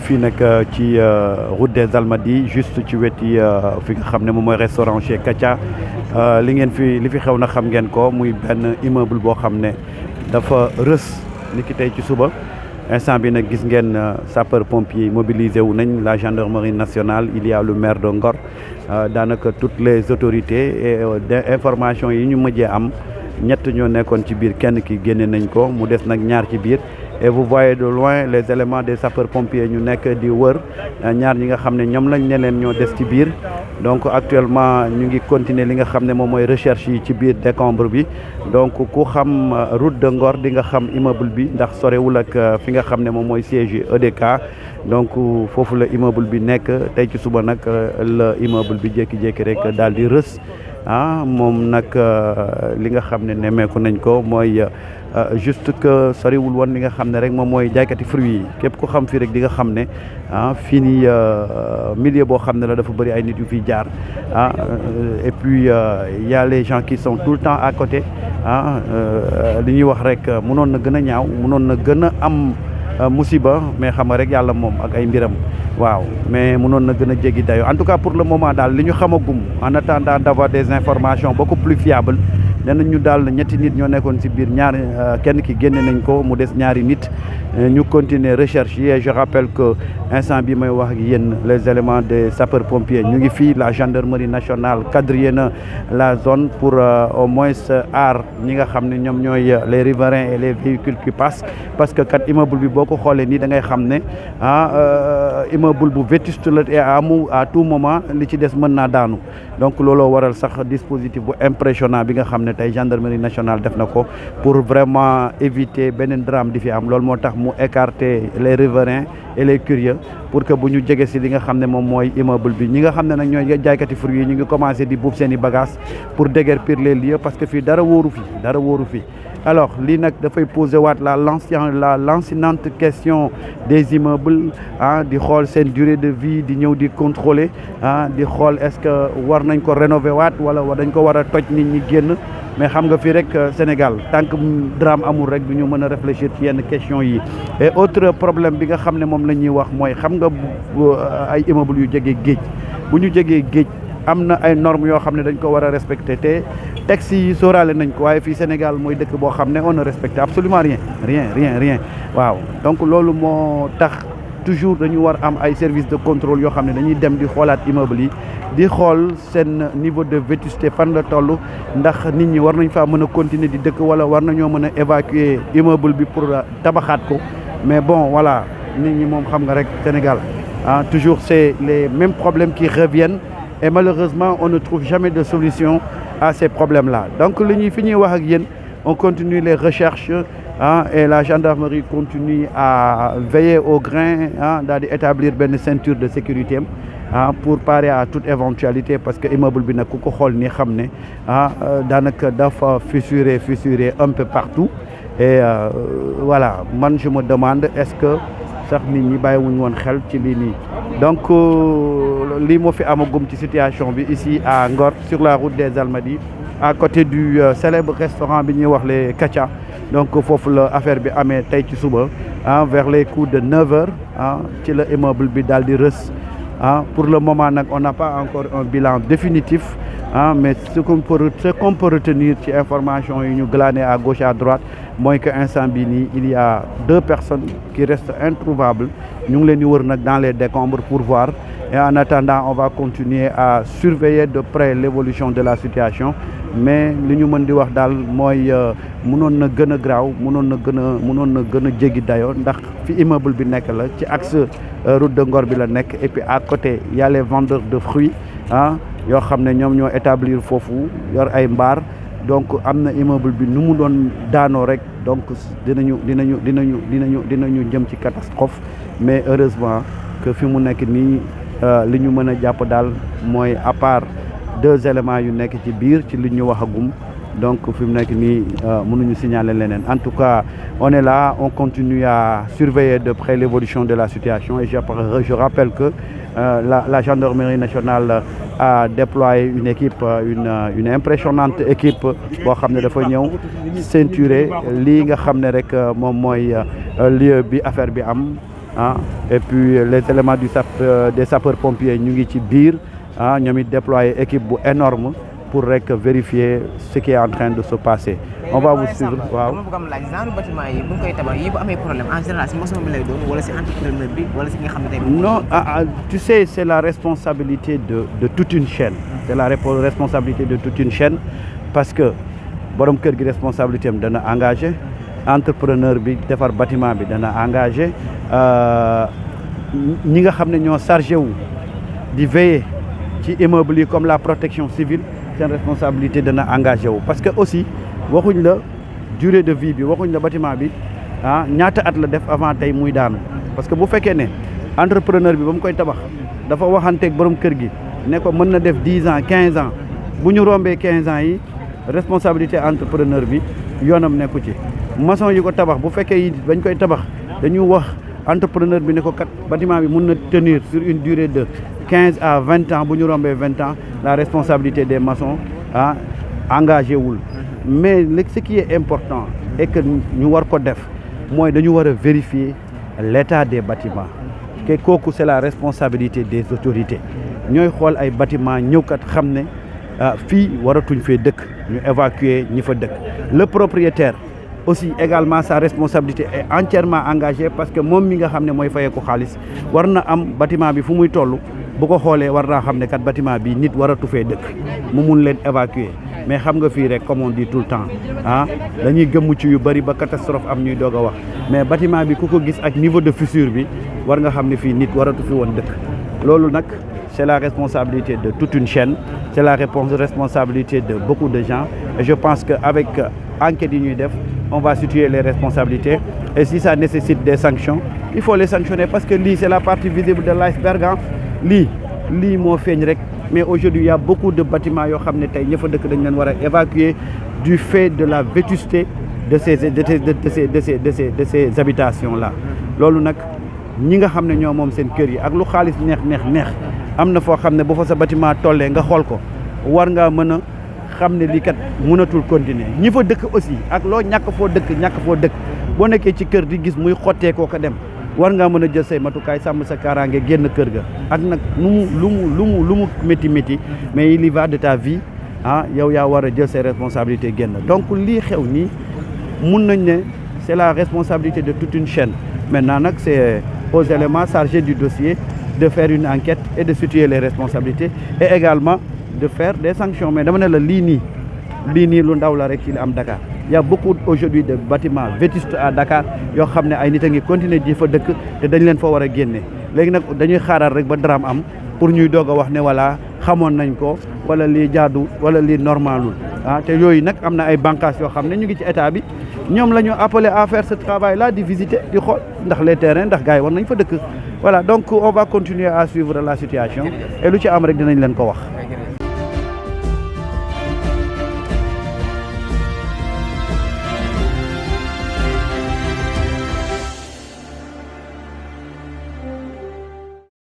fii nag ci route des Almadies juste ci weti fi nga xam ne moom mooy restaurant chez Katia li fi xew na xam ngeen ko muy benn immeuble boo xam ne dafa rës ni ki tey ci suba instant bi nag gis ngeen sapeur pompier mobilisé wu nañ la gendarmerie nationale il y a le maire de Ngor daanaka toutes les autorités et information yi ñu mujjee am ñett ñoo nekkoon ci biir kenn ki génne nañ ko mu des nag ñaar ci biir. Et vous voyez de loin les éléments des sapeurs-pompiers ñu nekk di wër ñaar ñi nga xam ne ñoom lañ ne leen ñoo des ci biir donc actuellement ñu ngi continuer li nga xam ne moom mooy recherche yi ci biir décombre bi donc ku xam route de Ngor di nga xam immeuble bi ndax sorewul ak fi nga xam ne moom mooy siège EDK donc foofu la immeuble bi nekk tey ci suba nag la immeuble bi jékki-jékki rek daal di rës moom nag li nga xam ne nemmeeku nañ ko mooy juste que soriwul woon li nga xam ne rek moom mooy jaaykati fruits yi képp ku xam fii rek di nga xam ne fii nii milieu boo xam ne la dafa bëri ay nit yu fiy jaar et puis y a les gens qui sont tout le temps à côté li ñuy wax rek mënoon na gën a ñaaw mënoon na gën a am musiba mais xam nga rek yàlla moom ak ay mbiram waaw mais mënoon na gën a jéggi dayo en tout cas pour le moment daal li ñu xamagum en attendant d'avoir des informations beaucoup plus fiables nee nañ ñu daal ñetti nit ñoo nekkoon ci biir ñaar kenn ki génne nañ ko mu des ñaari nit ñu continuer recherche yi et je rappelle que instant bi may wax ak yéen les éléments des sapeurs pompiers ñu ngi fii la gendarmerie nationale quadrillé na la zone pour au moins aar ñi nga xam ne ñoom ñooy les riverains et les véhicules qui passent parce que kat immeuble bi boo ko xoolee nii da ngay xam ne immeuble bu vétuste la et à tout moment li ci des mën naa daanu donc looloo waral sax dispositif bu impressionnant bi nga xam ne tey gendarmerie nationale def na ko pour vraiment éviter beneen drame di fi am loolu moo tax mu écarter les riverains et les curieux pour que bu ñu jege si li nga xam ne moom mooy immeuble bi ñi nga xam ne nag ñooy jaaykati fruits yi ñu ngi commencé di buub seen i bagages pour déguerpir les lieux parce que fii dara wóoru fi alors lii nag dafay poser waat la lancinante question des immeubles di xool seen durée de vie di ñëw di contrôler di xool est-ce que war nañ ko rénover waat wala dañ ko war a toj nit ñi génn mais xam nga fii rek Sénégal tant que drame amul rek du ñu mën a réfléchir ci yenn question yi et autre problème bi nga xam ne moom la ñuy wax mooy xam nga ay immeuble yu jege géej bu ñu jegee géej am na ay normes yoo xam ne dañ ko war a respecter te textes yi sóoraale nañ ko waaye fii Sénégal mooy dëkk boo xam ne on ne respecte absolument rien waaw donc loolu moo tax toujours dañu war am ay services de contrôle yoo xam ne dañuy dem di xoolaat immeuble yi di xool seen niveau de vétusté fan la toll ndax nit ñi war nañ faa mën a continuer di dëkk wala war nañoo mën a évacuer immeuble bi pour tabaxaat ko mais bon voilà nit ñi moom xam nga rek Sénégal toujours c'est les mêmes problèmes qui reviennent et malheureusement on ne trouve jamais de solution à ces problèmes-là donc fi ñuy wax ak yéen on continue les recherches et la gendarmerie continue à veiller au grain daal di établir benn ceinture de sécurité pour parer à toute éventualité parce que immeuble bi nag ku ko xool ni xam ne daanaka dafa fissuré un peu partout et voilà man je me demande est-ce que sax nit ñi bàyyiwuñ woon xel ci lii nii donc lii moo fi amagum ci situation bi ici à Ngor sur la route des Almadies à côté du célèbre restaurant bi ñuy wax les Katia donc foofu la affaire bi amee tey ci suba vers les coups de 9h ci la immeuble bi daal di rës pour le moment nag on n'a pas encore un bilan définitif mais ce qu'on peut retenir ci information yi ñu glané à gauche à droite mooy que instant bi nii il y a 2 personnes qui restent introuvables ñu ngi leen di wër nag dans les décombres pour voir et en attendant on va continuer à surveiller de près l'évolution de la situation mais li ñu mën di wax daal mooy mënoon na gën a graaw mënoon na gën a jéggi dayoo ndax fi immeuble bi nekk la ci axe route de Ngor bi la nekk et puis à côté y a les vendeurs de fruits yoo xam ne ñoom ñoo établir foofu yor ay mbaar donc am na immeuble bi nu mu doon daanoo rek donc dinañu jëm ci catastrophe mais heureusement que fi mu nekk nii li ñu mën a jàpp daal mooy à part 2 éléments yu nekk ci biir ci li ñu waxagum donc fi mu nekk nii mënuñu signaler leneen en tout cas on est là on continue à surveiller de près l'évolution de la situation et je rappelle que la gendarmerie nationale a déployé une équipe une impressionnante équipe boo xam ne dafa ñëw ceinturer lii nga xam ne rek moom mooy lieu bi affaire bi am et puis les éléments des sapeurs-pompiers ñu ngi ci biir ñoom it déployer équipe bu énorme pour vérifier ce qui est en train de se passer. On va vous suivre. waaw dama bëgg am laaj genre bâtiment yi bu ñu koy tabax yi bu amee problème en général si maçon bi lay doon wala si entrepreneur bi wala si nga xam ne tey. Non, tu sais, c'est la responsabilité de toute une chaîne. C'est la responsabilité de toute une chaîne parce que borom kër gi responsabilité am dana engagé entrepreneur bi defar bâtiment bi dana engagé ñi nga xam ne ñoo chargé wu di veiller ci immeuble yi comme la protection civile seen responsabilité dana engagé wu parce que aussi waxuñ la durée de vie bi waxuñ la bâtiment bi ñaata at la def avant tey muy daanu parce que bu fekkee ne entrepreneur bi ba mu koy tabax dafa waxanteeg borom kër gi ne ko mën na def 10 ans 15 ans bu ñu rombee 15 ans yi responsabilité entrepreneur bi yoonam nekku ci maçon yi ko tabax bu fekkee yi bañ koy tabax dañu wax entrepreneur bi ne ko kat bâtiment bi mën na tenir sur une durée de 15 à 20 ans bu ñu rombee 20 ans la responsabilité des maçons engagé wul mais ce qui est important et que ñu war ko def mooy dañu war a vérifier l'état des bâtiments que kooku c'est la responsabilité des autorités ñooy xool ay bâtiments ñëw kat xam ne fii waratuñ fee dëkk ñu évacuer ñi fa dëkk le propriétaire aussi également sa responsabilité est entièrement engagée parce que moom mi nga xam ne mooy fayeeku xaalis war na am bâtiment bi fu muy toll bu ko xoolee war naa xam ne kat bâtiment bi nit waratu fee dëkk mu mun leen évacuer mais xam nga fii rek comme on dit tout le temps dañuy gëmm ci yu bëri ba catastrophe am ñuy doog a wax mais bâtiment bi ku ko gis ak niveau de fissure bi war nga xam ne fii nit waratu fi woon dëkk loolu nag c'est la responsabilité de toute une chaîne c'est la responsabilité de beaucoup de gens et je pense qu'avec enquête yi ñuy def on va situer les responsabilités et si ça nécessite des sanctions il faut les sanctionner parce que lii c'est la partie visible de l'iceberg lii moo feeñ rek mais aujourd'hui il y a beaucoup de bâtiments yoo xam ne tey ña fa dëkk dañ leen war a évacuer du fait de la vétusté de ces habitations là loolu nag ñi nga xam ne ñoo moom seen kër yi ak lu xaalis neex am na foo xam ne bu fa sa bâtiment tollee nga xool ko war ngaa mën a xam ne lii kat mënatul continuer ñi fa dëkk aussi ak loo ñàkk foo dëkk boo nekkee ci kër di gis muy xottee koo ko dem war ngaa mën a jël say matukaay sàmm sa kaaraange génn kër ga ak nag lu mu métti mais il y va de ta vie yow yaa war a jël ses responsabilités génn donc lii xew nii mun nañ ne c'est la responsabilité de toute une chaîne maintenant nag c'est aux éléments chargés du dossier de faire une enquête et de situer les responsabilités et également de faire des sanctions mais dama ne la lii nii lu ndaw la rek ci li am Dakar il y a beaucoup aujourd'hui de bâtiments vétustes à Dakar yoo xam ne ay nit a ngi continuer di fa dëkk te dañ leen fa war a génne léegi nag dañuy xaaral rek ba drame am pour ñuy doog a wax ne voilà xamoon nañ ko wala lii jaadu wala lii normalul te yooyu nag am na ay bànqaas yoo xam ne ñu ngi ci état bi ñoom la ñu appelé à faire ce travail là di visiter di xool ndax les terrains ndax gars yi war nañ fa dëkk voilà donc on va continuer à suivre la situation et lu ci am rek dinañ leen ko wax